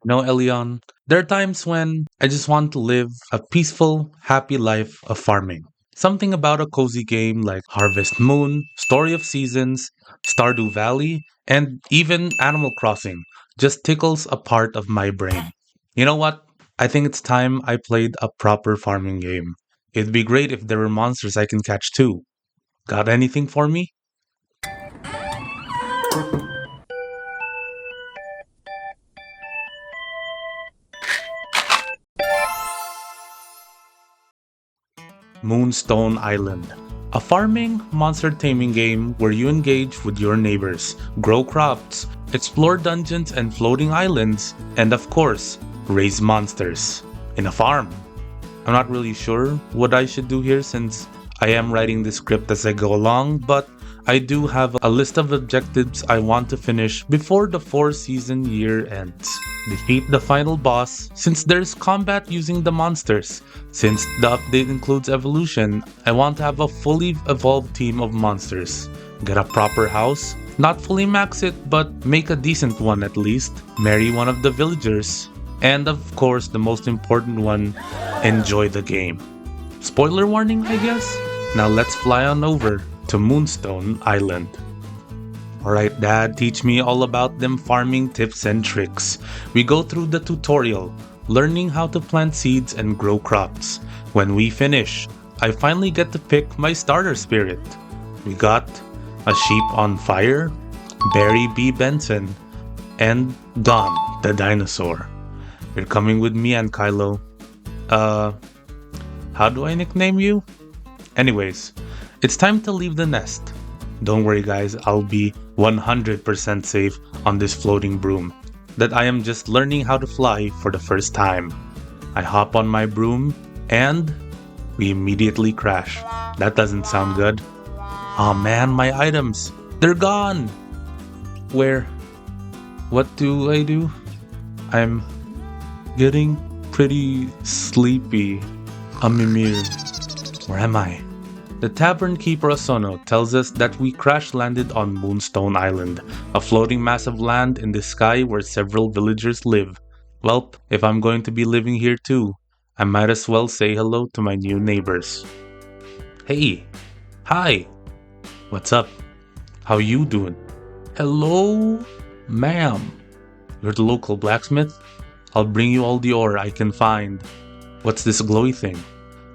No, Elion. There are times when I just want to live a peaceful, happy life of farming. Something about a cozy game like Harvest Moon, Story of Seasons, Stardew Valley, and even Animal Crossing just tickles a part of my brain. You know what? I think it's time I played a proper farming game. It'd be great if there were monsters I can catch too. Got anything for me? Moonstone Island, a farming, monster taming game where you engage with your neighbors, grow crops, explore dungeons and floating islands, and of course, raise monsters in a farm. I'm not really sure what I should do here since I am writing the script as I go along, but I do have a list of objectives I want to finish before the 4-season year ends. Defeat the final boss since there's combat using the monsters. Since the update includes evolution, I want to have a fully evolved team of monsters. Get a proper house, not fully max it, but make a decent one at least. Marry one of the villagers. And of course, the most important one, enjoy the game. Spoiler warning, I guess? Now let's fly on over to Moonstone Island. Alright, Dad, teach me all about them farming tips and tricks. We go through the tutorial, learning how to plant seeds and grow crops. When we finish, I finally get to pick my starter spirit. We got a sheep on fire, Barry B. Benson, and Don, the dinosaur. You're coming with me and Kylo. How do I nickname you? Anyways, it's time to leave the nest. Don't worry guys, I'll be 100% safe on this floating broom that I am just learning how to fly for the first time. I hop on my broom and we immediately crash. That doesn't sound good. Aw man, my items, they're gone! Where? What do I do? I'm getting pretty sleepy. Mimir. Where am I? The tavern keeper Osono tells us that we crash landed on Moonstone Island, a floating mass of land in the sky where several villagers live. Welp, if I'm going to be living here too, I might as well say hello to my new neighbors. Hey! Hi! What's up? How you doing? Hello? Ma'am. You're the local blacksmith? I'll bring you all the ore I can find. What's this glowy thing?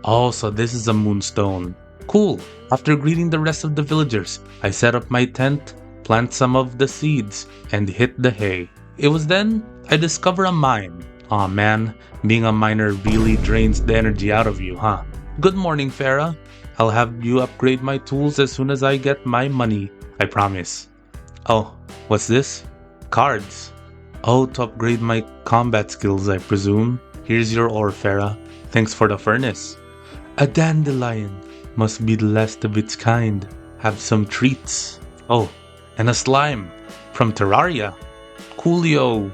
Oh, so this is a moonstone. Cool. After greeting the rest of the villagers, I set up my tent, plant some of the seeds, and hit the hay. It was then I discovered a mine. Aw man, being a miner really drains the energy out of you, huh? Good morning, Farah. I'll have you upgrade my tools as soon as I get my money, I promise. Oh, what's this? Cards. Oh, to upgrade my combat skills, I presume. Here's your ore, Farah. Thanks for the furnace. A dandelion. Must be the last of its kind. Have some treats. Oh, and a slime. From Terraria. Coolio.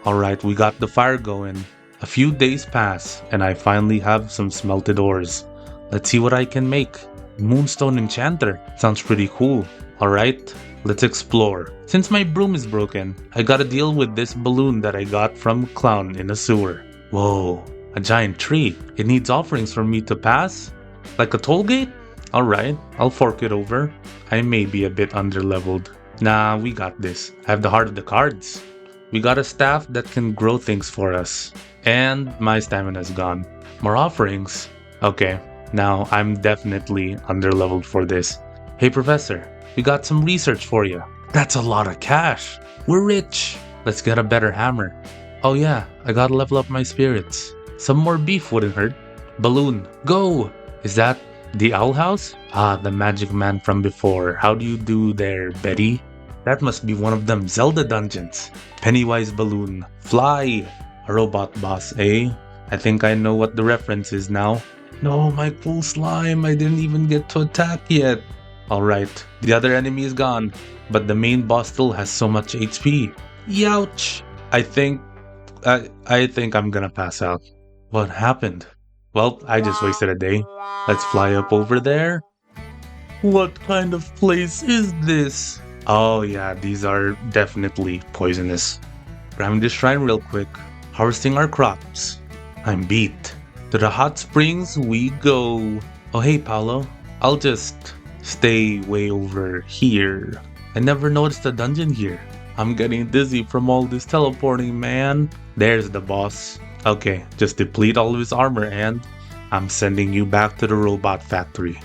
Alright, we got the fire going. A few days pass, and I finally have some smelted ores. Let's see what I can make. Moonstone Enchanter. Sounds pretty cool. Alright, let's explore. Since my broom is broken, I gotta deal with this balloon that I got from Clown in a sewer. Whoa, a giant tree. It needs offerings for me to pass? Like a toll gate? Alright, I'll fork it over. I may be a bit underleveled. Nah, we got this. I have the heart of the cards. We got a staff that can grow things for us. And my stamina's gone. More offerings? Okay, now I'm definitely underleveled for this. Hey Professor, we got some research for you. That's a lot of cash. We're rich. Let's get a better hammer. Oh yeah, I gotta level up my spirits. Some more beef wouldn't hurt. Balloon, go! Is that the owl house? Ah, the magic man from before. How do you do there, Betty? That must be one of them Zelda dungeons. Pennywise balloon, fly! A robot boss, eh? I think I know what the reference is now. No, my cool slime, I didn't even get to attack yet. Alright, the other enemy is gone, but the main boss still has so much HP. Youch! I think I'm gonna pass out. What happened? Well, I just wasted a day. Let's fly up over there. What kind of place is this? Oh yeah, these are definitely poisonous. Grabbing this shrine real quick. harvesting our crops. I'm beat. To the hot springs we go. Oh hey Paolo, I'll just stay way over here. I never noticed a dungeon here. I'm getting dizzy from all this teleporting, man. There's the boss. Okay, just deplete all of his armor and I'm sending you back to the robot factory.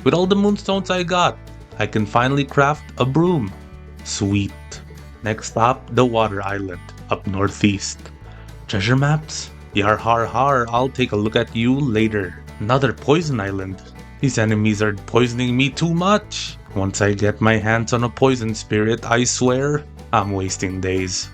With all the moonstones I got, I can finally craft a broom. Sweet. Next stop, the water island, up northeast. Treasure maps? Yar har har, I'll take a look at you later. Another poison island. These enemies are poisoning me too much. Once I get my hands on a poison spirit, I swear, I'm wasting days.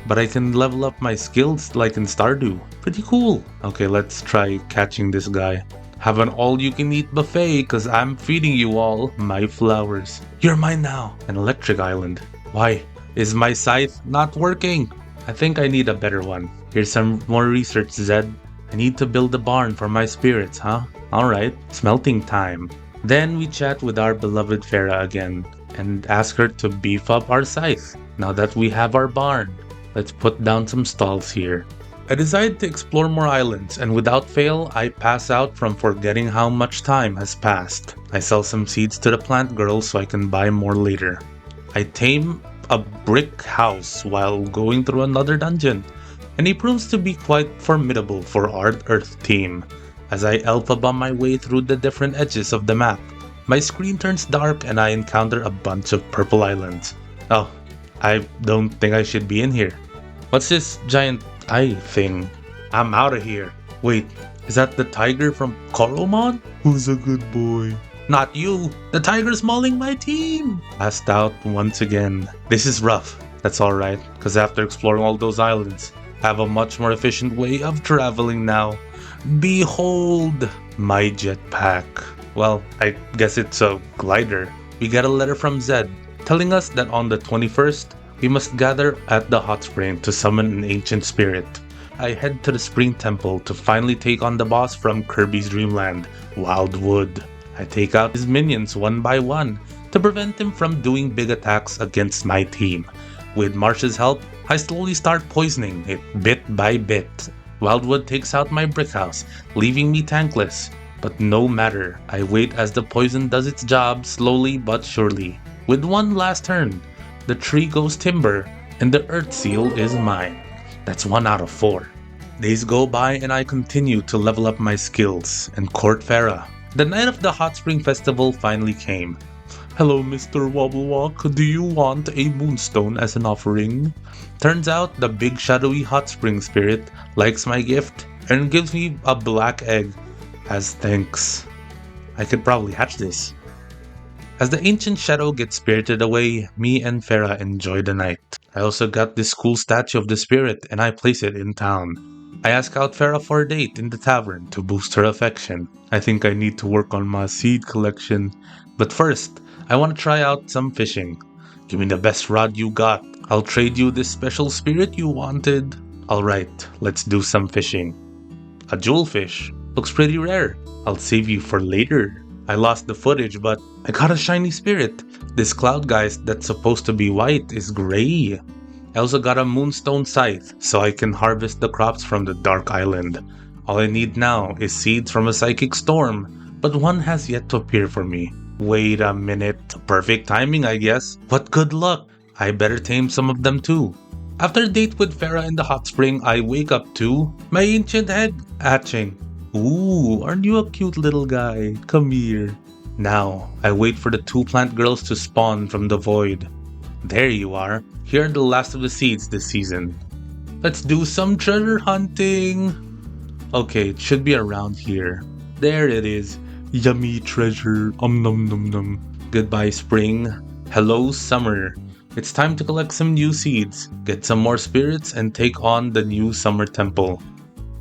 But I can level up my skills like in Stardew. Pretty cool. Okay, let's try catching this guy. Have an all-you-can-eat buffet, cause I'm feeding you all my flowers. You're mine now. An electric island. Why? Is my scythe not working? I think I need a better one. Here's some more research, Zed. I need to build a barn for my spirits, huh? Alright, smelting time. Then we chat with our beloved Farah again and ask her to beef up our scythe. Now that we have our barn, let's put down some stalls here. I decide to explore more islands, and without fail, I pass out from forgetting how much time has passed. I sell some seeds to the plant girl so I can buy more later. I tame a brick house while going through another dungeon, and he proves to be quite formidable for our Earth team. As I alpha bomb my way through the different edges of the map, my screen turns dark and I encounter a bunch of purple islands. Oh, I don't think I should be in here. What's this giant eye thing? I'm out of here. Wait, is that the tiger from Koromon? Who's a good boy? Not you! The tiger's mauling my team! Passed out once again. This is rough. That's alright, because after exploring all those islands, I have a much more efficient way of traveling now. Behold my jetpack. Well, I guess it's a glider. We get a letter from Zed telling us that on the 21st, we must gather at the hot spring to summon an ancient spirit. I head to the spring temple to finally take on the boss from Kirby's Dreamland, Wildwood. I take out his minions one by one to prevent him from doing big attacks against my team. With Marsh's help, I slowly start poisoning it bit by bit. Wildwood takes out my brick house, leaving me tankless. But no matter, I wait as the poison does its job slowly but surely. With one last turn, the tree goes timber, and the earth seal is mine. That's 1 out of 4. Days go by and I continue to level up my skills and court Farah. The night of the Hot Spring Festival finally came. Hello Mr. Wobblewalk, do you want a Moonstone as an offering? Turns out the big shadowy hot spring spirit likes my gift and gives me a black egg as thanks. I could probably hatch this. As the ancient shadow gets spirited away, me and Farah enjoy the night. I also got this cool statue of the spirit and I place it in town. I ask out Farah for a date in the tavern to boost her affection. I think I need to work on my seed collection. But first, I want to try out some fishing. Give me the best rod you got. I'll trade you this special spirit you wanted. Alright, let's do some fishing. A jewelfish. Looks pretty rare. I'll save you for later. I lost the footage, but I got a shiny spirit. This cloud geist that's supposed to be white is gray. I also got a moonstone scythe, so I can harvest the crops from the dark island. All I need now is seeds from a psychic storm, but one has yet to appear for me. Wait a minute. Perfect timing, I guess. But good luck. I better tame some of them too. After a date with Farah in the hot spring, I wake up to my ancient egg hatching. Ooh, aren't you a cute little guy? Come here. Now, I wait for the 2 plant girls to spawn from the void. There you are. Here are the last of the seeds this season. Let's do some treasure hunting. Okay, it should be around here. There it is. Yummy treasure. Nom nom nom. Goodbye spring. Hello summer. It's time to collect some new seeds, get some more spirits, and take on the new summer temple.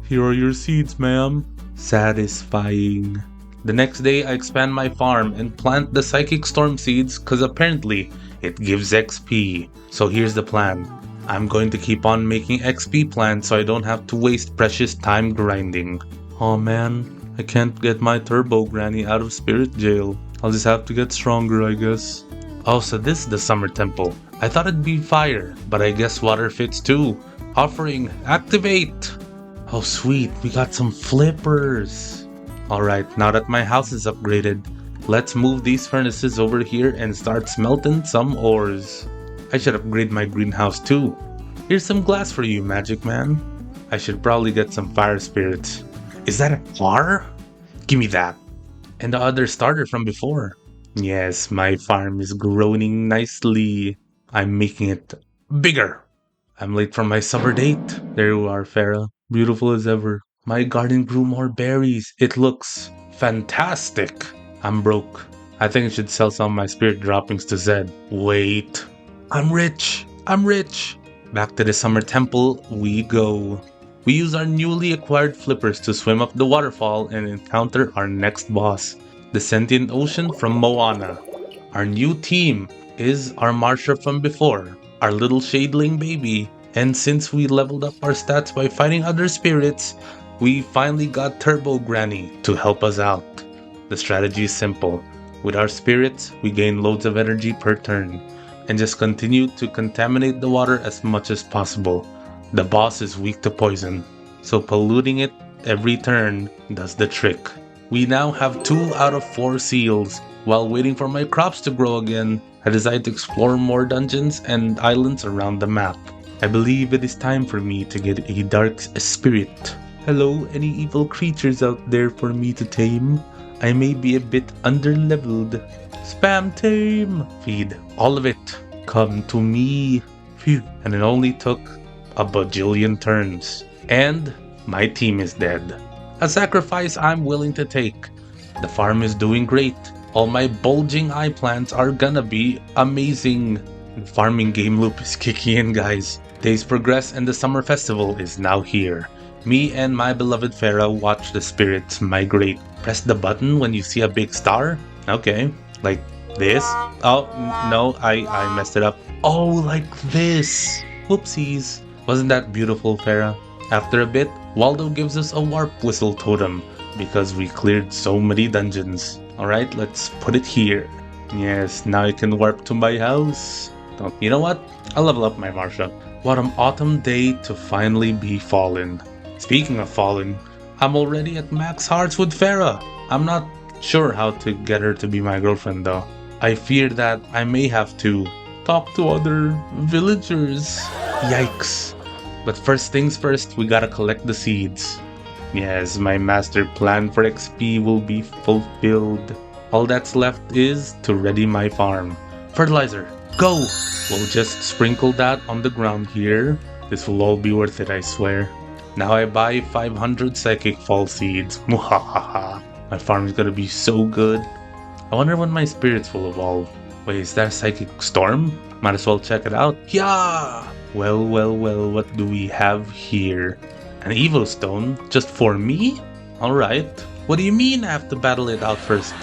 Here are your seeds, ma'am. Satisfying. The next day, I expand my farm and plant the psychic storm seeds because apparently it gives XP. So here's the plan. I'm going to keep on making XP plants so I don't have to waste precious time grinding. Oh man, I can't get my turbo granny out of spirit jail. I'll just have to get stronger, I guess. Oh, so this is the summer temple. I thought it'd be fire, but I guess water fits too. Offering, activate! Oh sweet, we got some flippers. Alright, now that my house is upgraded, let's move these furnaces over here and start smelting some ores. I should upgrade my greenhouse too. Here's some glass for you, Magic Man. I should probably get some fire spirits. Is that a car? Give me that. And the other starter from before. Yes, my farm is growing nicely. I'm making it bigger. I'm late for my summer date. There you are, Farah. Beautiful as ever. My garden grew more berries. It looks fantastic. I'm broke. I think I should sell some of my spirit droppings to Zed. Wait. I'm rich. I'm rich. Back to the summer temple we go. We use our newly acquired flippers to swim up the waterfall and encounter our next boss, the sentient ocean from Moana. Our new team is our Marsha from before, our little shadeling baby, and since we leveled up our stats by fighting other spirits, we finally got Turbo Granny to help us out. The strategy is simple. With our spirits, we gain loads of energy per turn, and just continue to contaminate the water as much as possible. The boss is weak to poison, so polluting it every turn does the trick. We now have 2 out of 4 seals. While waiting for my crops to grow again, I decided to explore more dungeons and islands around the map. I believe it is time for me to get a dark spirit. Hello, any evil creatures out there for me to tame? I may be a bit underleveled. Spam tame! Feed all of it. Come to me. Phew. And it only took a bajillion turns. And my team is dead. A sacrifice I'm willing to take. The farm is doing great. All my bulging eye plants are gonna be amazing. The farming game loop is kicking in, guys. Days progress and the summer festival is now here. Me and my beloved Farah watch the spirits migrate. Press the button when you see a big star. Okay, like this. Oh, no, I messed it up. Oh, like this. Whoopsies. Wasn't that beautiful, Farah? After a bit, Waldo gives us a warp whistle totem because we cleared so many dungeons. Alright, let's put it here. Yes, now I can warp to my house. You know what? I'll level up my Marsha. What an autumn day to finally be fallen. Speaking of fallen, I'm already at max hearts with Farah. I'm not sure how to get her to be my girlfriend though. I fear that I may have to talk to other villagers. Yikes. But first things first, we gotta collect the seeds. Yes, my master plan for XP will be fulfilled. All that's left is to ready my farm. Fertilizer, go! We'll just sprinkle that on the ground here. This will all be worth it, I swear. Now I buy 500 psychic fall seeds. Muhahaha. My farm is gonna be so good. I wonder when my spirits will evolve. Wait, is that a psychic storm? Might as well check it out. Yeah! Well, what do we have here? An Evo Stone? Just for me? Alright. What do you mean I have to battle it out first?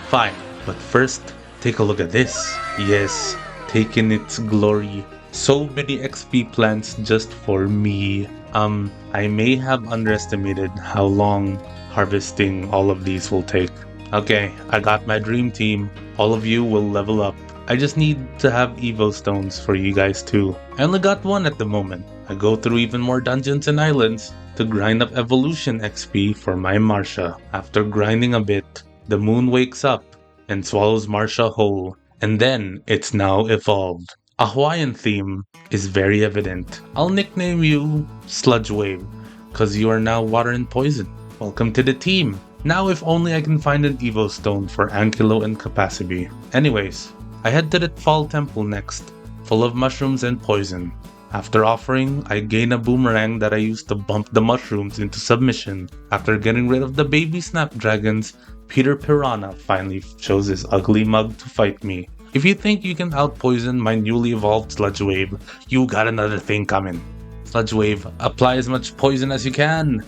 Fine, but first, take a look at this. Yes, take in its glory. So many XP plants just for me. I may have underestimated how long harvesting all of these will take. Okay, I got my dream team. All of you will level up. I just need to have Evo Stones for you guys too. I only got one at the moment. I go through even more dungeons and islands to grind up evolution XP for my Marsha. After grinding a bit, the moon wakes up and swallows Marsha whole, and then it's now evolved. A Hawaiian theme is very evident. I'll nickname you Sludge Wave, cause you are now water and poison. Welcome to the team. Now if only I can find an Evo Stone for Ankylo and Capacity. Anyways, I head to the Fall Temple next, full of mushrooms and poison. After offering, I gain a boomerang that I use to bump the mushrooms into submission. After getting rid of the baby snapdragons, Peter Piranha finally shows his ugly mug to fight me. If you think you can outpoison my newly evolved Sludge Wave, you got another thing coming. Sludge Wave, apply as much poison as you can.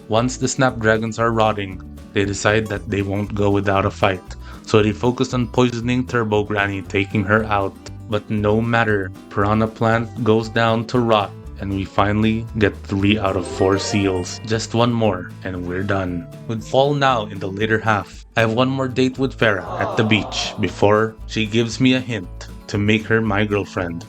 Once the snapdragons are rotting, they decide that they won't go without a fight. So they focus on poisoning Turbo Granny, taking her out. But no matter, Piranha Plant goes down to rot, and we finally get 3 out of 4 seals. Just one more, and we're done. With Fall now in the later half, I have one more date with Farah at the beach before she gives me a hint to make her my girlfriend.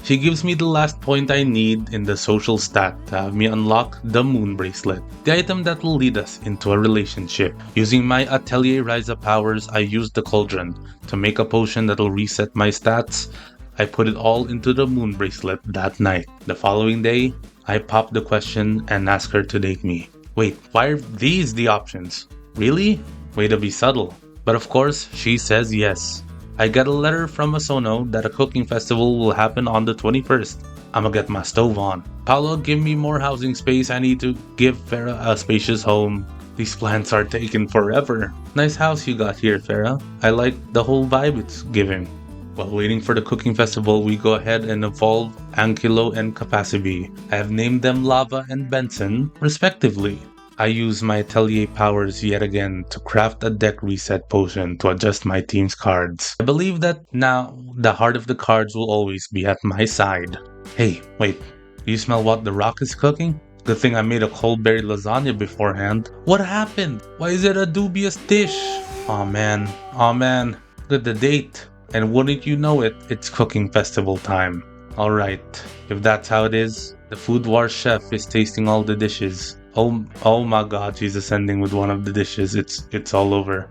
She gives me the last point I need in the social stat to have me unlock the Moon Bracelet, the item that will lead us into a relationship. Using my Atelier Ryza powers, I use the Cauldron to make a potion that'll reset my stats. I put it all into the Moon Bracelet that night. The following day, I pop the question and ask her to date me. Wait, why are these the options? Really? Way to be subtle. But of course, she says yes. I get a letter from Asono that a cooking festival will happen on the 21st. I'ma get my stove on. Paolo, give me more housing space. I need to give Farah a spacious home. These plants are taking forever. Nice house you got here, Farah. I like the whole vibe it's giving. While waiting for the cooking festival, we go ahead and evolve Ankylo and Capacity. I have named them Lava and Benson, respectively. I use my Atelier powers yet again to craft a deck reset potion to adjust my team's cards. I believe that now the heart of the cards will always be at my side. Hey, wait, do you smell what the rock is cooking? Good thing I made a cold-berry lasagna beforehand. What happened? Why is it a dubious dish? Aw man, look at the date. And wouldn't you know it, it's cooking festival time. Alright, if that's how it is, the Food Wars chef is tasting all the dishes. Oh my god, she's ascending with one of the dishes. It's all over.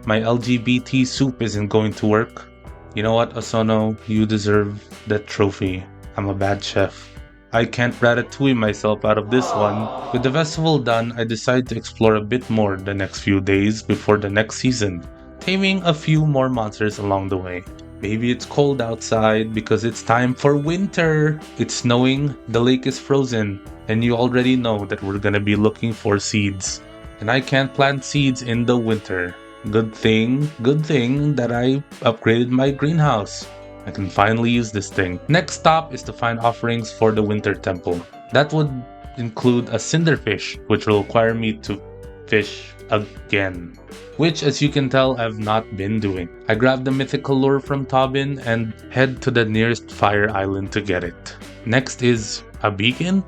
My LGBT soup isn't going to work. You know what, Asono? You deserve that trophy. I'm a bad chef. I can't ratatouille myself out of this one. With the festival done, I decide to explore a bit more the next few days before the next season, taming a few more monsters along the way. Maybe it's cold outside because it's time for winter. It's snowing, the lake is frozen, and you already know that we're gonna be looking for seeds. And I can't plant seeds in the winter. Good thing that I upgraded my greenhouse. I can finally use this thing. Next stop is to find offerings for the winter temple. That would include a cinderfish, which will require me to fish again, which as you can tell I've not been doing. I grab the mythical lure from Tobin and head to the nearest fire island to get it. Next is a beacon?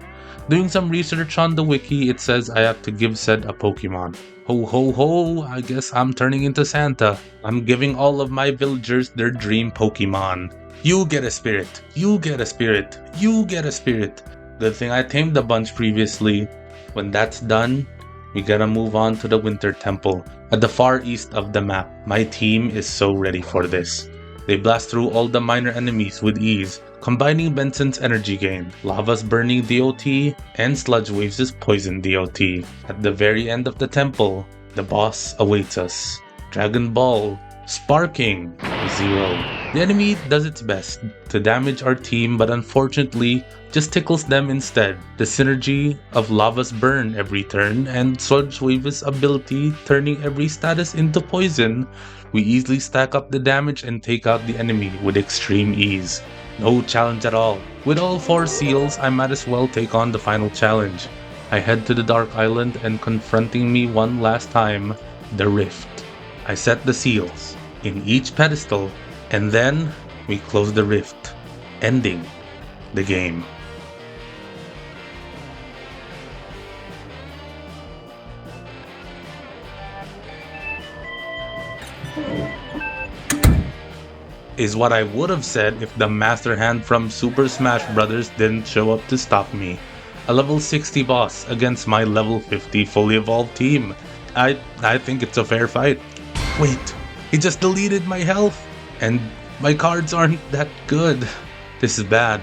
Doing some research on the wiki, it says I have to give said a Pokemon. Ho ho ho, I guess I'm turning into Santa. I'm giving all of my villagers their dream Pokemon. You get a spirit, you get a spirit, you get a spirit. Good thing I tamed a bunch previously. When that's done, we gotta move on to the Winter Temple at the far east of the map. My team is so ready for this. They blast through all the minor enemies with ease, combining Benson's energy gain, Lava's burning DOT, and Sludge Waves' poison DOT. At the very end of the temple, the boss awaits us. Dragon Ball, sparking, 0. The enemy does its best to damage our team, but unfortunately just tickles them instead. The synergy of Lava's burn every turn and Sludge Waves' ability turning every status into poison, we easily stack up the damage and take out the enemy with extreme ease. No challenge at all. With all 4 seals, I might as well take on the final challenge. I head to the Dark Island and confronting me one last time, the Rift. I set the seals in each pedestal and then we close the rift, ending the game. Is what I would have said if the Master Hand from Super Smash Bros. Didn't show up to stop me. A level 60 boss against my level 50 fully evolved team. I think it's a fair fight. Wait, he just deleted my health! And my cards aren't that good. This is bad.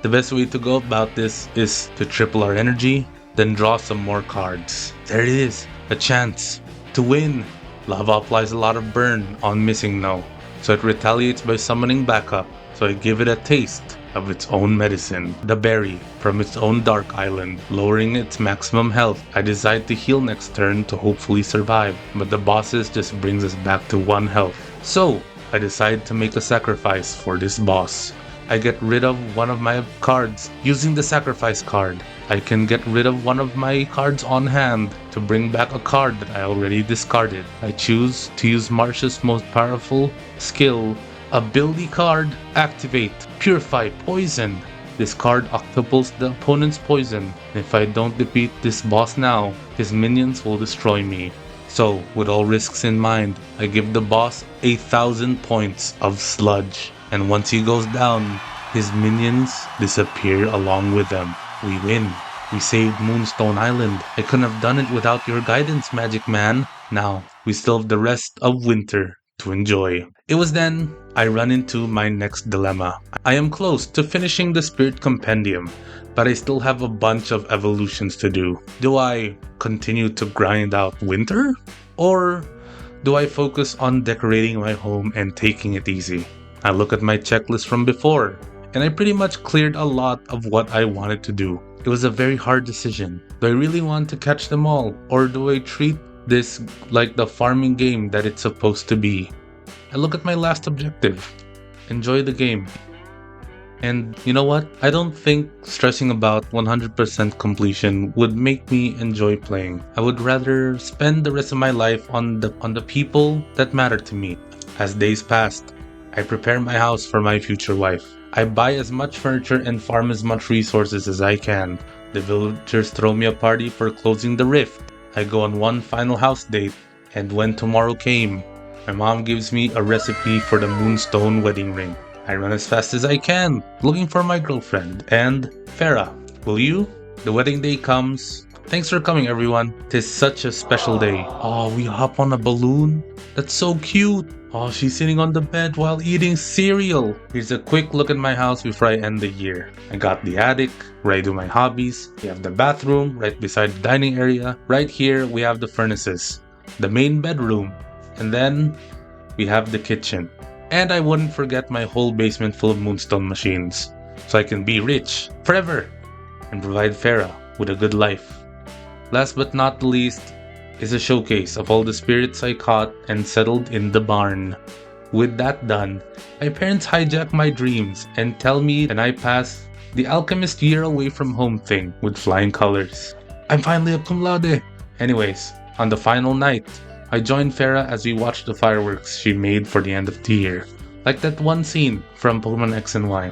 The best way to go about this is to triple our energy, then draw some more cards. There it is, a chance to win. Lava applies a lot of burn on Missing No, so it retaliates by summoning backup, so I give it a taste of its own medicine, the berry from its own Dark Island, lowering its maximum health. I decide to heal next turn to hopefully survive, but the bosses just brings us back to 1 health. So I decide to make a sacrifice for this boss. I get rid of one of my cards using the sacrifice card. I can get rid of one of my cards on hand to bring back a card that I already discarded. I choose to use Marsh's most powerful skill, ability card, activate, purify poison. This card octuples the opponent's poison. If I don't defeat this boss now, his minions will destroy me. So, with all risks in mind, I give the boss 1,000 points of sludge. And once he goes down, His minions disappear along with them. We win. We saved Moonstone Island. I couldn't have done it without your guidance, Magic Man. Now, we still have the rest of winter to enjoy. It was then I run into my next dilemma. I am close to finishing the Spirit Compendium, but I still have a bunch of evolutions to do. Do I continue to grind out winter? Or do I focus on decorating my home and taking it easy? I look at my checklist from before, and I pretty much cleared a lot of what I wanted to do. It was a very hard decision. Do I really want to catch them all, or do I treat this like the farming game that it's supposed to be? I look at my last objective. Enjoy the game. And you know what? I don't think stressing about 100% completion would make me enjoy playing. I would rather spend the rest of my life on the people that matter to me. As days passed, I prepare my house for my future wife. I buy as much furniture and farm as much resources as I can. The villagers throw me a party for closing the rift. I go on one final house date, and when tomorrow came, my mom gives me a recipe for the Moonstone wedding ring. I run as fast as I can, looking for my girlfriend. And Farah, will you? The wedding day comes. Thanks for coming, everyone. Tis such a special day. Oh, we hop on a balloon? That's so cute. Oh, she's sitting on the bed while eating cereal. Here's a quick look at my house before I end the year. I got the attic, where I do my hobbies. We have the bathroom right beside the dining area. Right here, we have the furnaces, the main bedroom, and then we have the kitchen. And I wouldn't forget my whole basement full of Moonstone machines, so I can be rich forever and provide Farah with a good life. Last but not least is a showcase of all the spirits I caught and settled in the barn. With that done, my parents hijack my dreams and tell me and I pass the alchemist year away from home thing with flying colors. I'm finally a cum laude. Anyways, on the final night, I joined Farah as we watched the fireworks she made for the end of the year, like that one scene from Pokemon X and Y.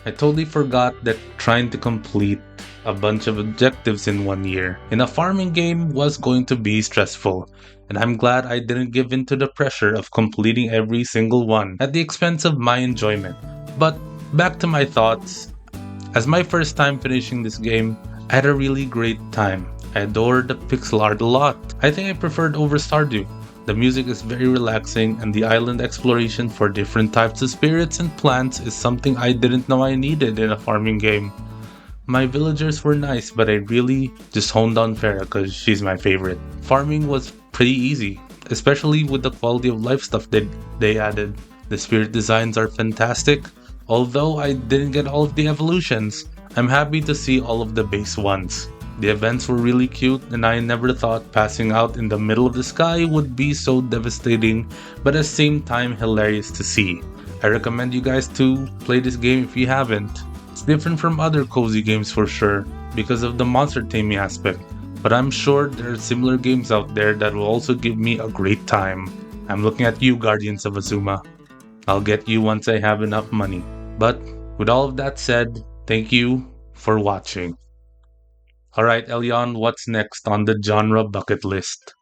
I totally forgot that trying to complete a bunch of objectives in one year in a farming game was going to be stressful, and I'm glad I didn't give in to the pressure of completing every single one at the expense of my enjoyment. But back to my thoughts. As my first time finishing this game, I had a really great time. I adored the pixel art a lot. I think I preferred over Stardew. The music is very relaxing, and the island exploration for different types of spirits and plants is something I didn't know I needed in a farming game. My villagers were nice, but I really just honed on Farah because she's my favorite. Farming was pretty easy, especially with the quality of life stuff that they added. The spirit designs are fantastic. Although I didn't get all of the evolutions, I'm happy to see all of the base ones. The events were really cute, and I never thought passing out in the middle of the sky would be so devastating, but at the same time hilarious to see. I recommend you guys to play this game if you haven't. It's different from other cozy games for sure, because of the monster taming aspect, but I'm sure there are similar games out there that will also give me a great time. I'm looking at you, Guardians of Azuma. I'll get you once I have enough money. But with all of that said, thank you for watching. Alright, Elion, what's next on the genre bucket list?